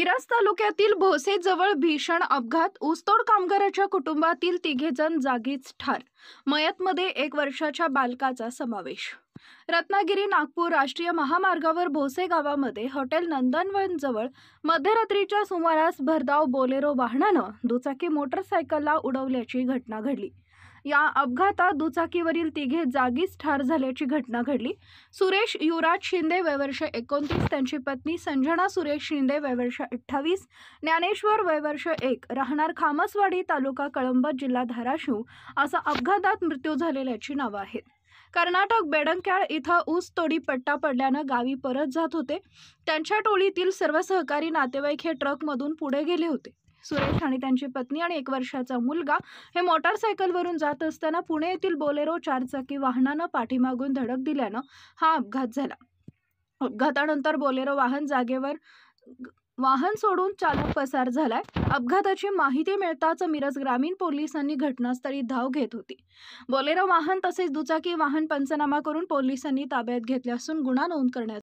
मिरज तालुक्यातील भोसेजवळ भीषण अपघात. ऊसतोड कामगाराच्या कुटुंबातील तिघेजण जागीच ठार. मयतमध्ये 1 वर्षाच्या बालकाचा समावेश. रत्नागिरी नागपूर राष्ट्रीय महामार्गावर भोसे गावामध्ये हॉटेल नंदनवन जवळ मध्यरात्रीच्या सुमारास भरधाव बोलेरो वाहनानं दुचाकी मोटरसायकलला उडवल्याची घटना घडली. या अपघातात दुचाकीवरील तिघे जागीच ठार झाल्याची घटना घडली. सुरेश युवराज शिंदे वय वर्ष 29, त्यांची पत्नी संजना सुरेश शिंदे वय वर्ष 28, ज्ञानेश्वर वय वर्ष 1, राहणार खामसवाडी तालुका कळंब जिल्हा धाराशिव असा अपघातात मृत्यू झालेल्याची नावं आहेत. कर्नाटक बेडंक्याळ इथं ऊस तोडी पट्टा पडल्यानं गावी परत जात होते. त्यांच्या टोळीतील सर्व सहकारी नातेवाईक हे ट्रकमधून पुढे गेले होते. सुरेश आणि त्यांची पत्नी आणि 1 वर्षाचा मुलगा हे मोटारसायकलवरून जात असताना पुणे येथील बोलेरो 4 चाकी वाहनानं पाठीमागून धडक दिल्यानं हा अपघात झाला. अपघातानंतर बोलेरो वाहन सोडून चालक पसार झालाय. अपघाताची माहिती मिळताच मिरज ग्रामीण पोलिसांनी घटनास्थळी धाव घेत होती. बोलेरो वाहन तसेच दुचाकी वाहन पंचनामा करून पोलिसांनी ताब्यात घेतले असून गुन्हा नोंद करण्यात